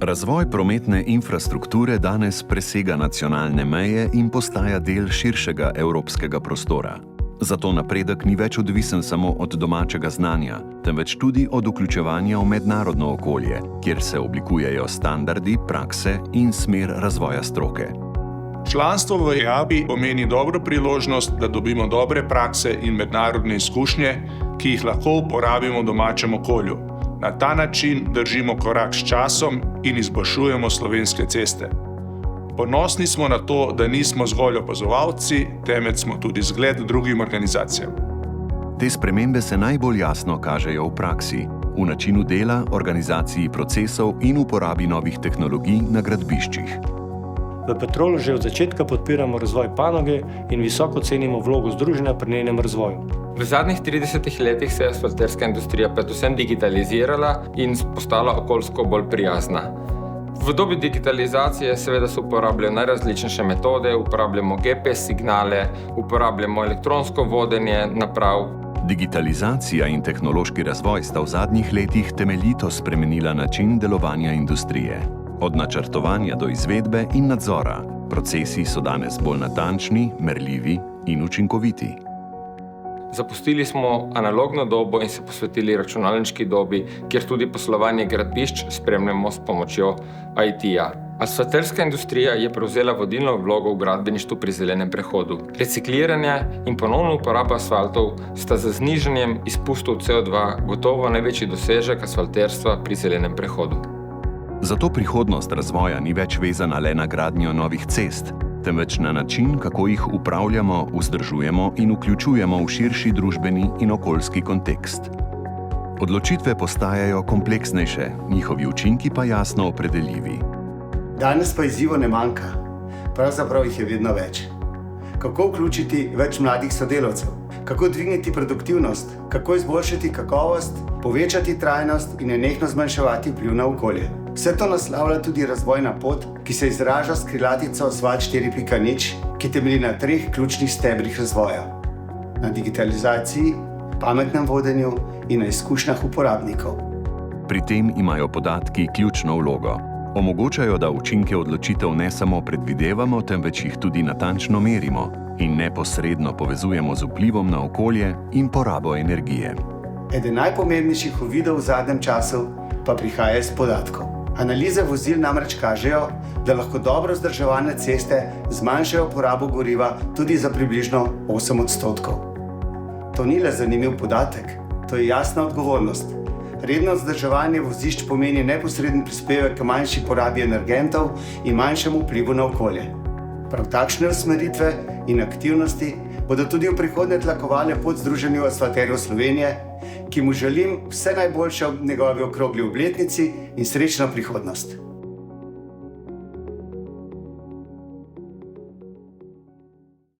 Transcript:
Razvoj prometne infrastrukture danes presega nacionalne meje in postaja del širšega evropskega prostora. Zato napredek ni več odvisen samo od domačega znanja, temveč tudi od vključevanja v mednarodno okolje, kjer se oblikujejo standardi, prakse in smer razvoja stroke. Članstvo v EABI pomeni dobro priložnost, da dobimo dobre prakse in mednarodne izkušnje, ki jih lahko uporabimo v domačem okolju. Na ta način držimo korak s časom in izboljšujemo slovenske ceste. Ponosni smo na to, da nismo zgolj opazovalci, temveč smo tudi zgled drugim organizacijam. Te spremembe se najbolj jasno kažejo v praksi, v načinu dela, organizaciji procesov in uporabi novih tehnologij na gradbiščih. V Petrolu že od začetka podpiramo razvoj panoge in visoko cenimo vlogo združenja pri njenem razvoju. V zadnjih 30 letih se je asfalterska industrija predvsem digitalizirala in postala okoljsko bolj prijazna. V dobi digitalizacije seveda se uporabljajo najrazličnejše metode, uporabljamo GPS signale, uporabljamo elektronsko vodenje naprav. Digitalizacija in tehnološki razvoj sta v zadnjih letih temeljito spremenila način delovanja industrije. Od načrtovanja do izvedbe in nadzora. Procesi so danes bolj natančni, merljivi in učinkoviti. Zapustili smo analogno dobo in se posvetili računalniški dobi, kjer tudi poslovanje gradbišč spremljamo s pomočjo IT-ja. Asfalterska industrija je prevzela vodilno vlogo v gradbeništvu pri zelenem prehodu. Recikliranje in ponovna uporaba asfaltov sta z znižanjem izpustov CO2 gotovo največji dosežek asfalterstva pri zelenem prehodu. Zato prihodnost razvoja ni več vezana le na gradnjo novih cest, temveč na način, kako jih upravljamo, vzdržujemo in vključujemo v širši družbeni in okoljski kontekst. Odločitve postajajo kompleksnejše, njihovi učinki pa jasno opredeljivi. Danes pa izzivov ne manjka, pravzaprav jih je vedno več. Kako vključiti več mladih sodelavcev? Kako dvigniti produktivnost? Kako izboljšati kakovost, povečati trajnost in nenehno zmanjševati vpliv na okolje? Vse to naslavlja tudi razvojna pot, ki se izraža s krilatico Asfalt 4.0, ki temelji na 3 ključnih stebrih razvoja. Na digitalizaciji, pametnem vodenju in na izkušnjah uporabnikov. Pri tem imajo podatki ključno vlogo. Omogočajo, da učinke odločitev ne samo predvidevamo, temveč jih tudi natančno merimo in neposredno povezujemo z vplivom na okolje in porabo energije. Eden najpomembnejših uvidov v zadnjem času pa prihaja iz podatkov. Analize vozil namreč kažejo, da lahko dobro vzdrževane ceste zmanjšajo porabo goriva tudi za približno 8%. To ni le zanimiv podatek, to je jasna odgovornost. Redno vzdrževanje vozišč pomeni neposreden prispevek k manjši porabi energentov in manjšemu vplivu na okolje. Prav takšne usmeritve in aktivnosti bodo tudi v prihodnje tlakovale pot Združenju asfalterjev Slovenije, ki mu želim vse najboljše ob njegovi okrogli obletnici in srečno prihodnost.